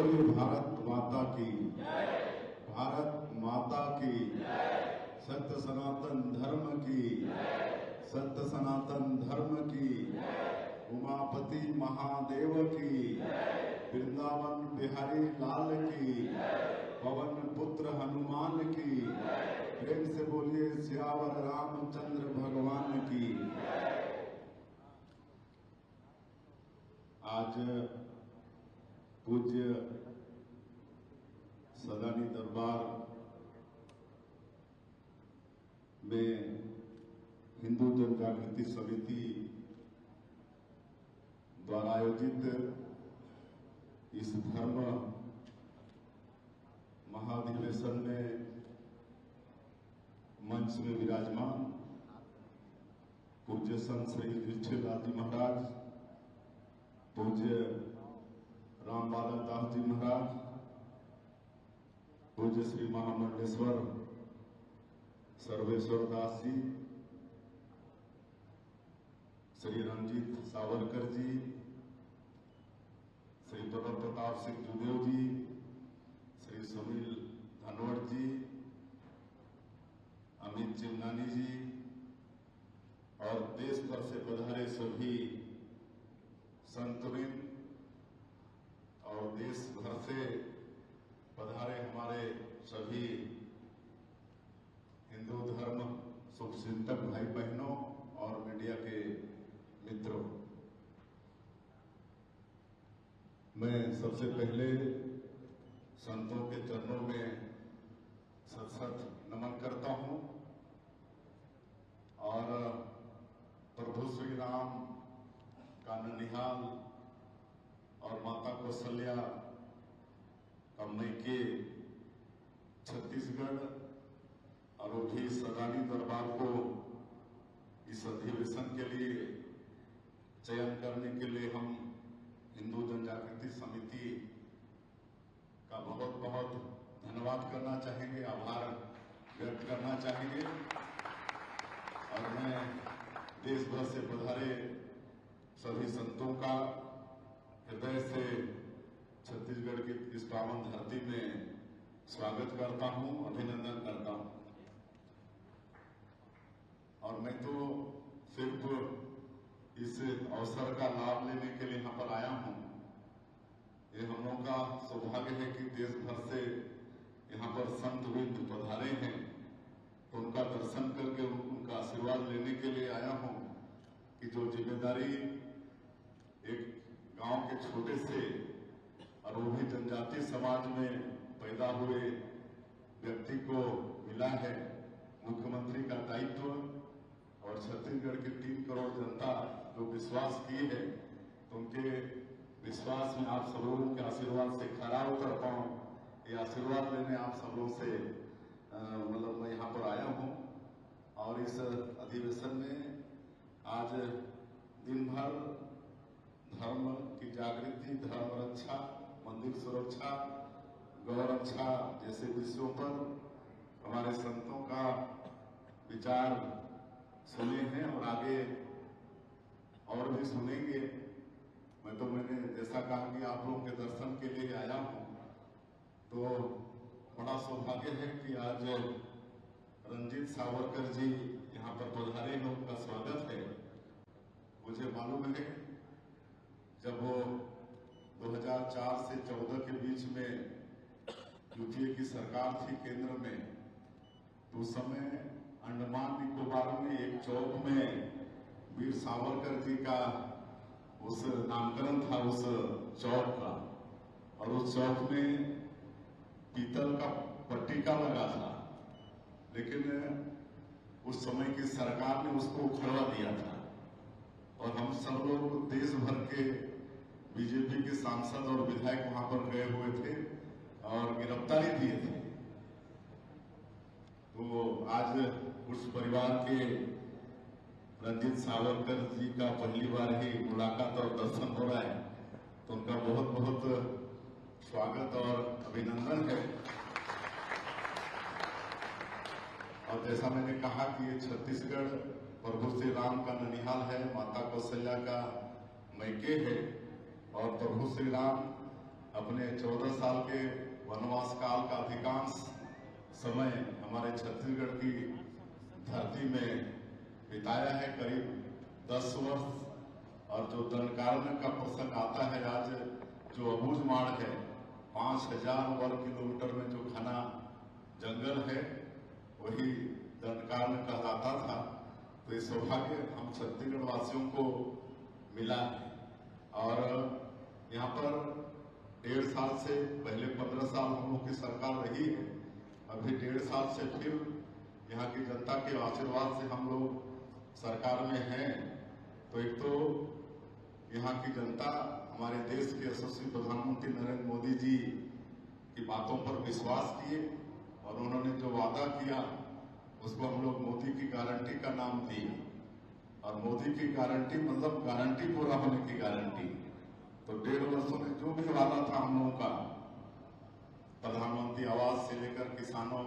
बोलिए भारत माता की, भारत माता की, सत्य सनातन धर्म की, सत्य सनातन धर्म की, उमापति महादेव की, वृंदावन बिहारी लाल की, पवन पुत्र हनुमान की, प्रेम से बोलिए सियावर रामचंद्र भगवान की। आज पूज्य सदानी दरबार में हिंदू जन जागृति समिति द्वारा आयोजित इस धर्म महाधिवेशन में मंच में विराजमान पूज्य संत श्री युधिष्ठिर लाल जी महाराज, पूज्य राम बालक दास जी महाराज, पूज्य श्री महामंडलेश्वर सर्वेश्वर दास जी, श्री रंजीत सावरकर जी, श्री प्रबल प्रताप सिंह जुदेव जी, श्री सुनील धनवड़ जी, अमित चिमनानी जी और देश भर से पधारे सभी संतवृंद और देश भर से पधारे हमारे सभी हिंदू धर्म शुभचिंतक भाई बहनों और मीडिया के मित्रों, मैं सबसे पहले संतों के चरणों में सत सत नमन करता हूं और प्रभु श्री राम का ननिहाल और माता कौशल्या का मैके छत्तीसगढ़ और वो भी सदानी दरबार को इस अधिवेशन के लिए चयन करने के लिए हम हिंदू जन जागृति समिति का बहुत बहुत धन्यवाद करना चाहेंगे, आभार व्यक्त करना चाहेंगे। और मैं देश भर से पधारे सभी संतों का हृदय से छत्तीसगढ़ की इस पावन धरती में स्वागत करता हूं, अभिनंदन करता हूं। और मैं तो सिर्फ इस अवसर का लाभ लेने के लिए यहां पर आया हूं। ये हम लोगों का सौभाग्य है कि देश भर से यहाँ पर संत वृंद पधारे हैं, तो उनका दर्शन करके उनका आशीर्वाद लेने के लिए आया हूं कि जो जिम्मेदारी एक गांव के छोटे से और वो भी जनजातीय समाज में पैदा हुए व्यक्ति को मिला है, मुख्यमंत्री का दायित्व और छत्तीसगढ़ की 3 करोड़ जनता जो विश्वास की है, तो उनके विश्वास में आप सब लोगों के आशीर्वाद से खरा उतर पाऊं, ये आशीर्वाद लेने आप सब लोगों से मतलब मैं यहाँ पर आया हूँ। और इस अधिवेशन में आज दिन भर धर्म की जागृति, धर्म रक्षा, मंदिर सुरक्षा, गौ रक्षा जैसे विषयों पर हमारे संतों का विचार सुने हैं और आगे और भी सुनेंगे। मैंने जैसा कहा कि आप लोगों के दर्शन के लिए आया हूं, तो बड़ा सौभाग्य है कि आज रंजीत सावरकर जी यहाँ पर पधारे हैं, उनका स्वागत है। मुझे मालूम है जब वो 2004 से 14 के बीच में यूपीए की सरकार थी केंद्र में, तो उस समय अंडमान निकोबार में एक चौक में वीर सावरकर जी का उस नामकरण था उस चौक का, और उस चौक में पीतल का पट्टिका लगा था, लेकिन उस समय की सरकार ने उसको उखड़वा दिया था और हम सब लोग देश भर के बीजेपी के सांसद और विधायक वहां पर गए हुए थे और गिरफ्तारी दिए थे। तो आज उस परिवार के रंजीत सावरकर जी का पहली बार ही मुलाकात और दर्शन हो रहा है, तो उनका बहुत बहुत स्वागत और अभिनंदन है। और जैसा मैंने कहा कि ये छत्तीसगढ़ प्रभु श्री राम का ननिहाल है, माता कौशल्या का मैके है और प्रभु श्री राम अपने 14 साल के वनवास काल का अधिकांश समय हमारे छत्तीसगढ़ की धरती में बिताया है, करीब 10 वर्ष। और जो दंडकारण्य का प्रसंग आता है, आज जो अबूझमाड़ है, 5000 वर्ग किलोमीटर में जो घना जंगल है, वही दंडकारण्य कहलाता था। तो ये सौभाग्य हम छत्तीसगढ़ वासियों को मिला है। और यहाँ पर 1.5 साल से, पहले 15 साल हम लोग की सरकार रही है, अभी 1.5 साल से फिर यहाँ की जनता के आशीर्वाद से हम लोग सरकार में हैं। तो एक तो यहाँ की जनता हमारे देश के यशस्वी प्रधानमंत्री नरेंद्र मोदी जी की बातों पर विश्वास किए और उन्होंने जो वादा किया उसको हम लोग मोदी की गारंटी का नाम दिए। और मोदी की गारंटी मतलब गारंटी पूरा होने की गारंटी। तो 1.5 वर्षों में जो भी वादा था हम लोगों का, प्रधानमंत्री आवास से लेकर किसानों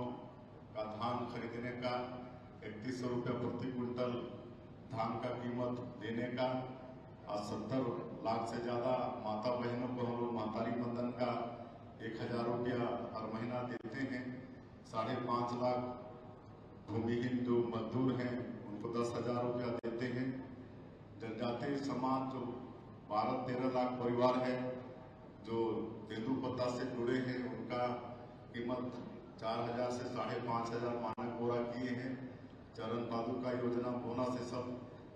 का धान खरीदने का, 3100 रुपया प्रति क्विंटल धान का कीमत देने का, और 70 लाख से ज्यादा माता बहनों को हम लोग मातारी बंधन का 1000 रुपया हर महीना देते हैं। 5.5 लाख भूमिहीन जो मजदूर हैं उनको 10,000 रुपया देते हैं। जनजातीय समाज जो 12-13 लाख परिवार है जो तेंदुपत्ता से जुड़े हैं, उनका कीमत 4000 से 5,500 मानक पूरा किए हैं। चरण पादुका योजना, बोनस,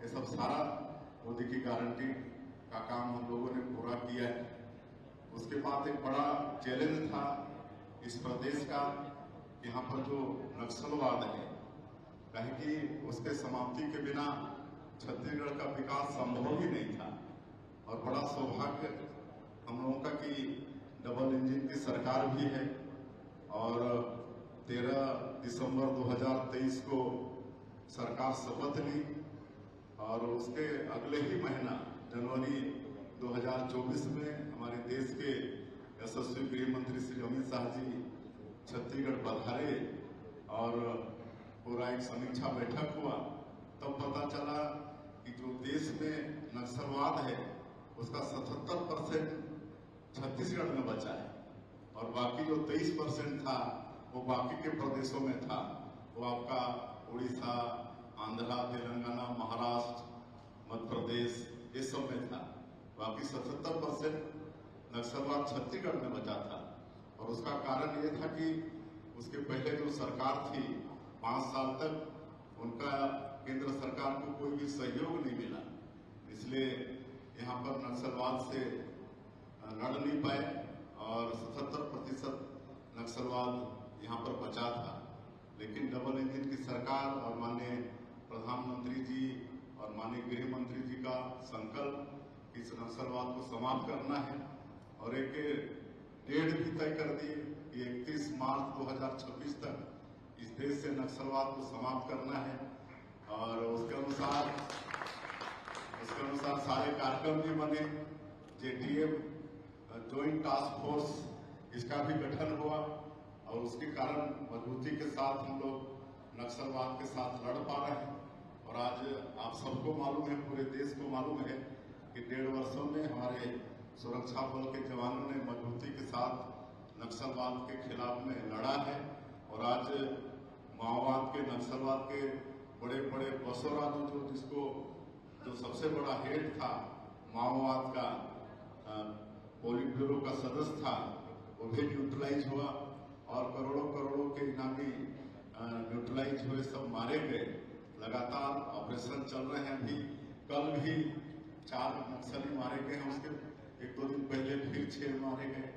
ये सब सारा मोदी की गारंटी का काम हम लोगों ने पूरा किया है। उसके बाद एक बड़ा चैलेंज था इस प्रदेश का, यहाँ पर जो नक्सलवाद है, कहीं कि उसके समाप्ति के बिना छत्तीसगढ़ का विकास संभव ही नहीं था। और बड़ा सौभाग्य हम लोगों का कि डबल इंजन की सरकार भी है। और 13 दिसंबर 2023 को सरकार शपथ ली और उसके अगले ही महीना जनवरी 2024 में हमारे देश के यशस्वी गृह मंत्री श्री अमित शाह जी छत्तीसगढ़ पधारे और पूरा एक समीक्षा बैठक हुआ। तब पता चला कि जो देश में नक्सलवाद है उसका 77% छत्तीसगढ़ में बचा है और बाकी जो 23% था वो बाकी के प्रदेशों में था। वो आपका उड़ीसा, आंध्रा, तेलंगाना, महाराष्ट्र, मध्य प्रदेश, ये सब में था। बाकी 77% नक्सलवाद छत्तीसगढ़ में बचा था। और उसका कारण ये था कि उसके पहले जो सरकार थी 5 साल तक उनका केंद्र सरकार को कोई भी सहयोग नहीं मिला, इसलिए यहाँ पर नक्सलवाद से लड़ नहीं पाए और 77% नक्सलवाद यहाँ पर बचा था। लेकिन डबल इंजन की सरकार और माननीय प्रधानमंत्री जी और माननीय गृह मंत्री जी का संकल्प इस नक्सलवाद को समाप्त करना है और एक डेट भी तय कर दी कि 31 मार्च 2026 तक इस देश से नक्सलवाद को समाप्त करना है। और उसके अनुसार सारे कार्यक्रम भी बने। JTF ज्वाइंट टास्क फोर्स, इसका भी गठन हुआ और उसके कारण मजबूती के साथ हम लोग नक्सलवाद के साथ लड़ पा रहे हैं। और आज आप सबको मालूम है, पूरे देश को मालूम है कि 1.5 वर्षों में हमारे सुरक्षा बल के जवानों ने मजबूती के साथ नक्सलवाद के खिलाफ में लड़ा है। और आज माओवाद के, नक्सलवाद के बड़े बड़े बसोरा जो सबसे बड़ा हेड था माओवाद का, पोलिट ब्यूरो का सदस्य था, वो भी न्यूट्रलाइज हुआ और करोड़ों के इनामी न्यूट्रलाइज हुए, सब मारे गए। लगातार ऑपरेशन चल रहे हैं। अभी कल भी 4 नक्सली मारे गए हैं, उसके 1-2 दिन पहले फिर 6 मारे गए।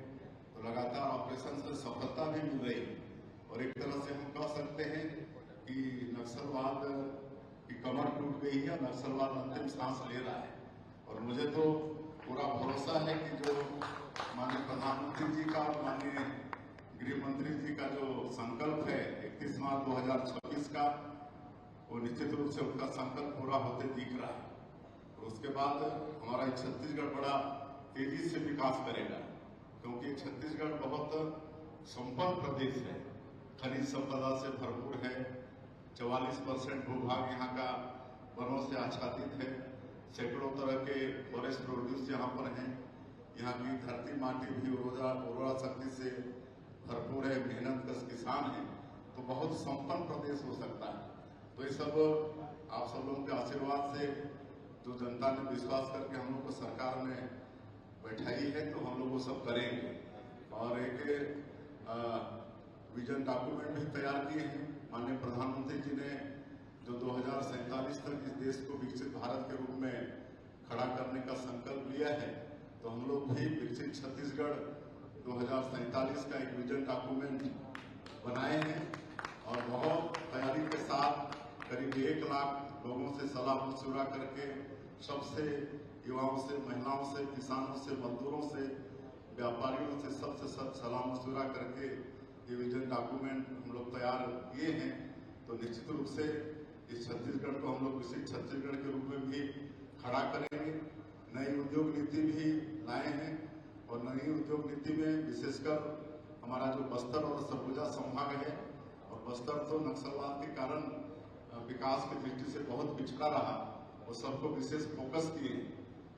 तो लगातार ऑपरेशन से सफलता भी मिल रही है और एक तरह से हम कह सकते हैं कि नक्सलवाद की कमर टूट गई है, नक्सलवाद अंतिम सांस ले रहा है। और मुझे तो पूरा भरोसा है कि जो माननीय प्रधानमंत्री जी का और माननीय गृह मंत्री जी का जो संकल्प है 31 मार्च 2026 का, वो निश्चित रूप से उनका संकल्प पूरा होते दिख रहा है। और उसके बाद हमारा छत्तीसगढ़ बड़ा तेजी से विकास करेगा, क्योंकि छत्तीसगढ़ बहुत संपन्न प्रदेश है, खनिज संपदा से भरपूर है। 44% भूभाग यहाँ का वनों से आच्छादित है। सैकड़ों तरह के फॉरेस्ट प्रोड्यूस यहाँ पर हैं। यहाँ की धरती माटी भी उर्वरा शक्ति से भरपूर है, मेहनत कश किसान है, तो बहुत संपन्न प्रदेश हो सकता है। तो ये सब आप सब लोगों के आशीर्वाद से जो जनता ने विश्वास करके हम लोग को सरकार में बैठाई है, तो हम लोग वो सब करेंगे। और एक विजन डॉक्यूमेंट भी तैयार किए हैं। माननीय प्रधानमंत्री जी ने जो 2047 तक इस देश को विकसित भारत के रूप में खड़ा करने का संकल्प लिया है, तो हम लोग भी विकसित छत्तीसगढ़ 2047 का एक विजन डॉक्यूमेंट बनाए हैं और बहुत तैयारी के साथ करीब 1 लाख लोगों से सलाह मशवरा करके, सबसे, युवाओं से, महिलाओं से, किसानों से, मजदूरों से, व्यापारियों से, सबसे सलाह मशवरा करके ये विजन डॉक्यूमेंट हम लोग तैयार किए हैं। तो निश्चित रूप से इस छत्तीसगढ़ को हम लोग विकसित छत्तीसगढ़ के रूप में भी खड़ा करेंगे। नई उद्योग नीति भी लाए हैं और नई उद्योग नीति में विशेषकर हमारा जो बस्तर और सरगुजा संभाग है, और बस्तर तो नक्सलवाद के कारण विकास की दृष्टि से बहुत पिछड़ा रहा, वो सबको विशेष फोकस किए।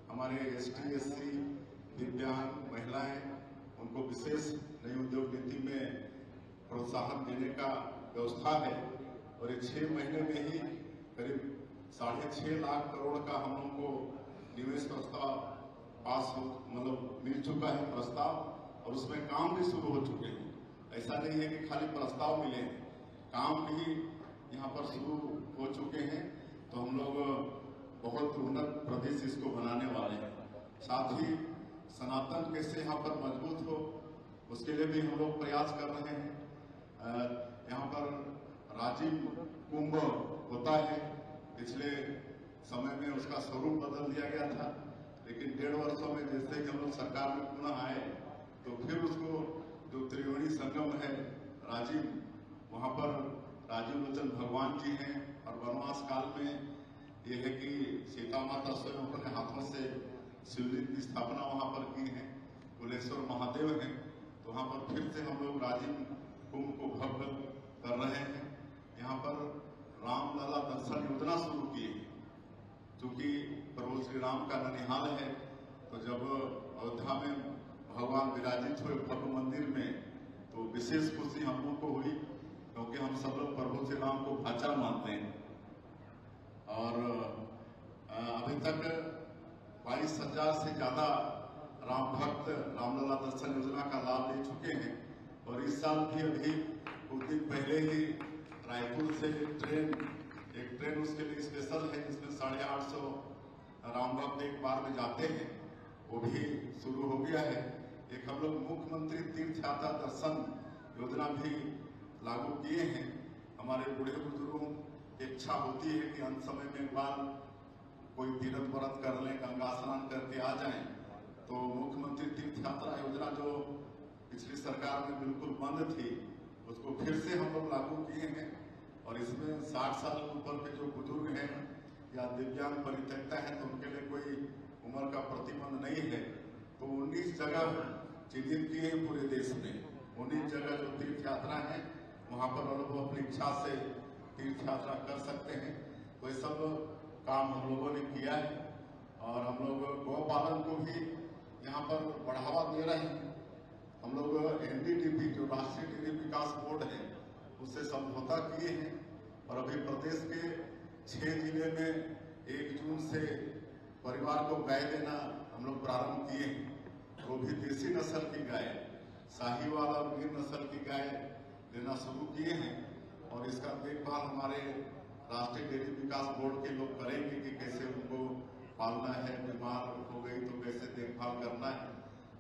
हमारे ST SC, दिव्यांग, महिलाएं, उनको विशेष नई उद्योग नीति में प्रोत्साहन देने का व्यवस्था है। और ये 6 महीने में ही करीब 6.5 लाख करोड़ का हम लोग को निवेश प्रस्ताव पास हो, मतलब मिल चुका है प्रस्ताव, और उसमें काम भी शुरू हो चुके हैं। ऐसा नहीं है कि खाली प्रस्ताव मिले, काम भी यहाँ पर शुरू हो चुके हैं। तो हम लोग बहुत उन्नत प्रदेश इसको बनाने वाले हैं। साथ ही सनातन कैसे यहाँ पर मजबूत हो, उसके लिए भी हम लोग प्रयास कर रहे हैं। यहाँ पर राजीव कुंभ होता है, पिछले समय में उसका स्वरूप बदल दिया गया था, लेकिन 1.5 वर्षों में जैसे ही हम लोग सरकार में पुनः आए, तो फिर उसको जो त्रिवेणी संगम है राजीव, वहाँ पर राजीव लोचन भगवान जी हैं। और वनवास काल में ये है कि सीता माता स्वयं अपने हाथों से शिवलिंग की स्थापना वहाँ पर की है, कुलेश्वर महादेव हैं। तो वहाँ पर फिर से हम लोग राजीव कुंभ को भव्य कर रहे हैं। यहाँ पर रामलला दर्शन योजना शुरू की है, क्योंकि प्रभु श्री राम का ननिहाल है। तो जब अयोध्या में भगवान विराजित हुए भव्य मंदिर में, तो विशेष खुशी हम लोग को हुई, क्योंकि हम सब लोग प्रभु श्री राम को भाचा मानते हैं। और अभी तक 22,000 से ज्यादा राम भक्त रामलला दर्शन योजना का लाभ ले चुके हैं। और इस साल भी अभी कुछ दिन पहले ही रायपुर से एक ट्रेन उसके लिए स्पेशल है, जिसमें 850 राम भक्त एक बार में जाते हैं, वो भी शुरू हो गया है। एक हम लोग मुख्यमंत्री तीर्थ यात्रा दर्शन योजना भी लागू किए हैं। हमारे बूढ़े बुजुर्गों की इच्छा होती है कि अंत समय में एक बार कोई तीर्थ व्रत कर लें, गंगा स्नान करके आ जाएं। तो मुख्यमंत्री तीर्थ यात्रा योजना जो पिछली सरकार में बिल्कुल बंद थी, उसको फिर से हम लोग लागू किए हैं। और इसमें 60 साल ऊपर के जो बुजुर्ग हैं या दिव्यांग परित्यक्ता हैं, तो उनके लिए कोई उम्र का प्रतिबंध नहीं है। तो 19 जगह चिन्हित किए हैं पूरे देश में। 19 जगह जो तीर्थ यात्रा है, वहाँ पर लोग अपनी इच्छा से तीर्थ यात्रा कर सकते हैं। तो ये सब काम हम लोगों ने किया है। और हम लोग गौपालन को भी यहाँ पर बढ़ावा दे रहे हैं। हम लोग NDDP जो राष्ट्रीय डेयरी विकास बोर्ड है, उससे समझौता किए हैं। और अभी प्रदेश के 6 जिले में 1 जून से परिवार को गाय देना हम लोग प्रारंभ किए हैं। वो भी देसी नस्ल की गाय, साहीवाल और गिर नस्ल की गाय देना शुरू किए हैं। और इसका देखभाल हमारे राष्ट्रीय डेयरी विकास बोर्ड के लोग करेंगे कि कैसे उनको पालना है, बीमार हो गई तो कैसे देखभाल करना है।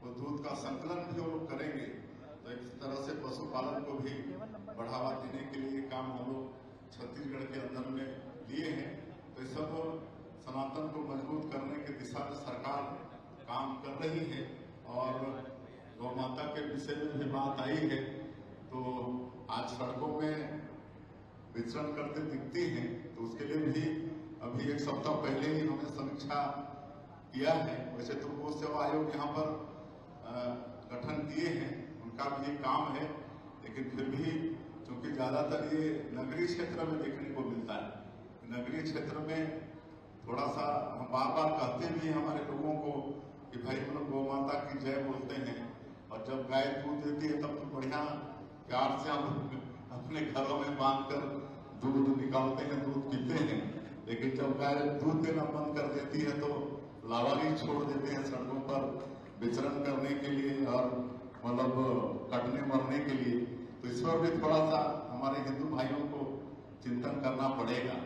वो दूध का संकलन भी वो लोग करेंगे। तो इस तरह से पशुपालन को भी बढ़ावा देने के लिए काम हम लोग छत्तीसगढ़ के अंदर में लिए हैं। तो ये सब सनातन को मजबूत करने की दिशा में सरकार काम कर रही है। और गौ माता के विषय में भी बात आई है, तो आज सड़कों में विचरण करते दिखती हैं। तो उसके लिए भी अभी 1 सप्ताह पहले ही हमने समीक्षा किया है। वैसे तो गौ सेवा आयोग यहाँ पर गठन किए हैं, उनका भी काम है, लेकिन फिर भी क्योंकि ज्यादातर ये नगरीय क्षेत्र में देखने को मिलता है। नगरीय क्षेत्र में थोड़ा सा हम बार बार कहते भी हमारे लोगों को कि भाई हम लोग गौ माता की जय बोलते हैं, और जब गाय दूध देती है तब तो बढ़िया प्यार से हम अपने घरों में बांध कर दूध निकालते हैं, दूध पीते हैं। लेकिन जब गाय दूध देना बंद कर देती है तो लावारी छोड़ देते हैं सड़कों पर विचरण करने के लिए और मतलब कटने मरने के लिए। तो इस पर भी थोड़ा सा हमारे हिंदू भाइयों को चिंतन करना पड़ेगा।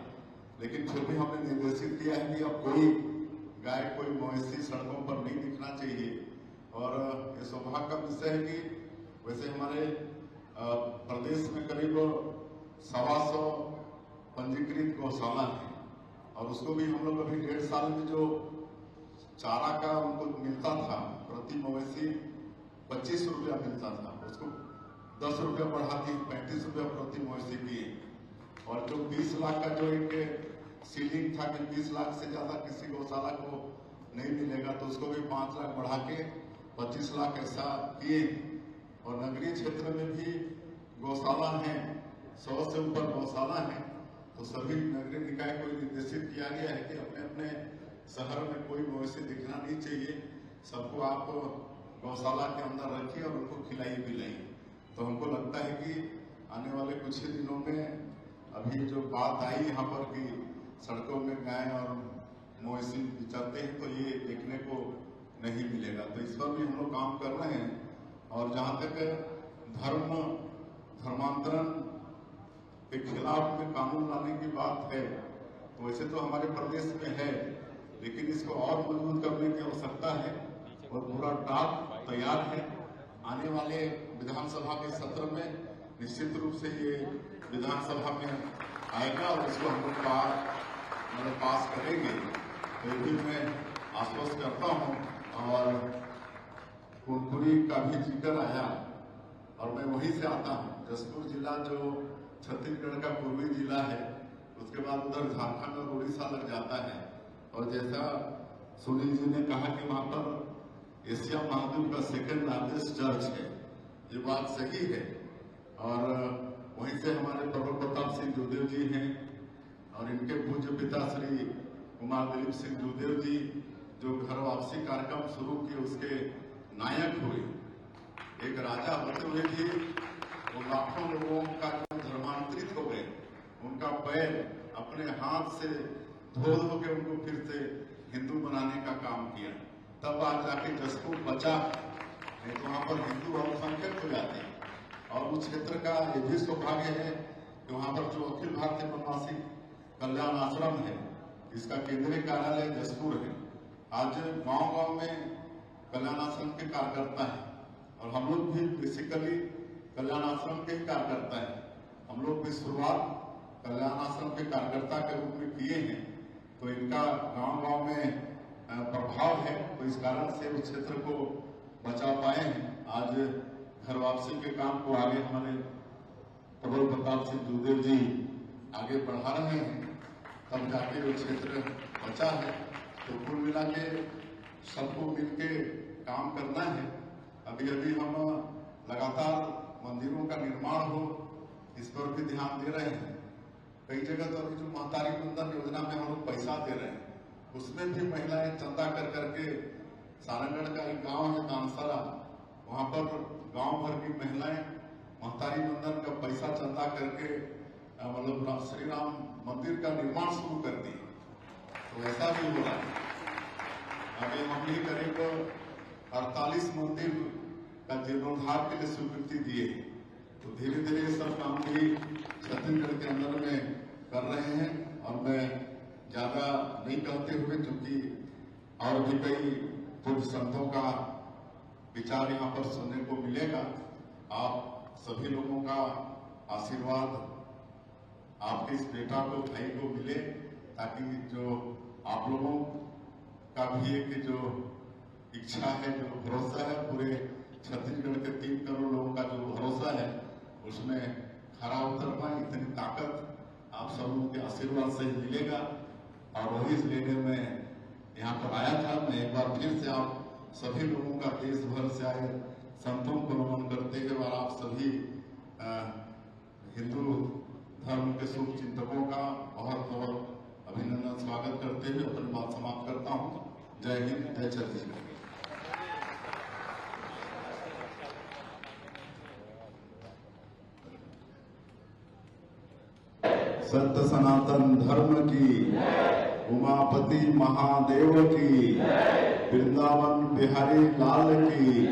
लेकिन फिर भी हमने निर्देशित किया है कि अब कोई गाय, कोई मवेशी सड़कों पर नहीं दिखना चाहिए। और ये सौभाग्य का विषय है कि वैसे हमारे प्रदेश में करीब 125 पंजीकृत गौशाला है, और उसको भी हम लोग अभी 1.5 साल में जो चारा का उनको मिलता था, प्रति मवेशी 25 रुपया मिलता था, उसको 10 रुपया बढ़ा के 35 रुपया प्रति मवेशी किए। और जो 20 लाख का जो एक सीलिंग था कि 20 लाख से ज्यादा किसी गौशाला को नहीं मिलेगा, तो उसको भी 5 लाख बढ़ा के 25 लाख ऐसा किए। और नगरीय क्षेत्र में भी गौशाला है, 100 से ऊपर गौशाला है, तो सभी नगरीय निकाय को निर्देशित किया गया है कि अपने अपने शहर में कोई मवेशी दिखना नहीं चाहिए, सबको आप गौशाला के अंदर रखिए और उनको खिलाइए पिलाइए। तो हमको लगता है कि आने वाले कुछ ही दिनों में अभी जो बात आई यहाँ पर कि सड़कों में गाय और मवेशी चलते हैं, तो ये देखने को नहीं मिलेगा। तो इस पर भी हम लोग काम कर रहे हैं। और जहाँ तक धर्मांतरण के खिलाफ में कानून लाने की बात है, तो वैसे तो हमारे प्रदेश में है, लेकिन इसको और मजबूत करने की आवश्यकता है और पूरा ड्राफ्ट तैयार है। आने वाले विधानसभा के सत्र में निश्चित रूप से ये विधानसभा में आएगा और इसको हम लोग पास करेंगे। तो ये भी मैं आश्वस्त करता हूँ। और कुनकुरी का भी जिक्र आया, और मैं वहीं से आता हूँ। जसपुर जिला जो छत्तीसगढ़ का पूर्वी जिला है, उसके बाद उधर झारखंड और उड़ीसा लग जाता है। और जैसा सुनील जी ने कहा कि वहां पर एशिया महाद्वीप का सेकंड लार्जेस्ट चर्च है, ये बात सही है। और वहीं से हमारे प्रभु प्रताप सिंह जूदेव जी हैं, और इनके पूज्य पिता श्री कुमार दिलीप सिंह जूदेव जी जो घर वापसी कार्यक्रम शुरू किए उसके नायक हुए। एक राजा होते हुए भी वो लाखों लोगों का धर्मांतरित हो गए, उनका पैर अपने हाथ से धो धो के उनको फिर से हिंदू बनाने का काम किया। तब आज जाके जसपुर बचा, नहीं तो वहां पर हिंदू अल्पसंख्यक हो जाते हैं। और उस क्षेत्र का ये भी सौभाग्य है कि वहां पर जो अखिल भारतीय प्रवासी कल्याण आश्रम है, इसका केंद्रीय कार्यालय जसपुर है। आज गांव-गांव में कल्याण आश्रम के कार्यकर्ता हैं, और हम लोग भी बेसिकली कल्याण आश्रम के कार्यकर्ता हैं। हम लोग भी शुरुआत कल्याण आश्रम के कार्यकर्ता के रूप में किए हैं, तो इनका गांव-गांव में प्रभाव है, तो इस कारण से उस क्षेत्र को बचा पाए हैं। आज घर वापसी के काम को आगे हमारे प्रभु प्रताप सिंह जूदेव जी आगे बढ़ा रहे हैं, तब जाके वो क्षेत्र बचा है। तो कुल मिला के सबको मिलके काम करना है। अभी अभी हम लगातार मंदिरों का निर्माण हो, इस पर भी ध्यान दे रहे हैं। कई जगह तो अभी जो महतारी बंधन योजना में हम लोग पैसा दे रहे हैं, उसमें भी महिलाएं चंदा कर करके, सारंगढ़ का एक गांव है दानसरा, वहां पर गांव भर की महिलाएं महतारी बंधन का पैसा चंदा करके मतलब श्री राम मंदिर का निर्माण शुरू कर दिए। तो ऐसा भी हो रहा है। अभी हम भी करीब 48 मंदिर का जीर्णोद्धार के लिए स्वीकृति दिए। तो धीरे धीरे सब काम भी छत्तीसगढ़ के अंदर में कर रहे हैं। और मैं ज्यादा नहीं कहते हुए, क्योंकि और भी कई पूर्व संतों का विचार यहाँ पर सुनने को मिलेगा। आप सभी लोगों का आशीर्वाद आपके इस बेटा को, भाई को मिले, ताकि जो आप लोगों का भी एक जो इच्छा है, जो भरोसा है, पूरे छत्तीसगढ़ के 3 करोड़ लोगों का जो भरोसा है, उसमें खरा उतर पाए। इतनी ताकत आप सब लोगों के आशीर्वाद से ही मिलेगा। और वही लेने में यहाँ पर आया था। मैं एक बार फिर से आप सभी लोगों का, देश भर से आए संतों को नमन करते हुए और आप सभी हिंदू धर्म के शुभ चिंतकों का बहुत बहुत अभिनंदन, स्वागत करते हुए अपनी बात समाप्त करता हूँ। जय हिंद, जय छत्तीसगढ़। सत्य सनातन धर्म की, उमापति महादेव की, वृंदावन बिहारी लाल की।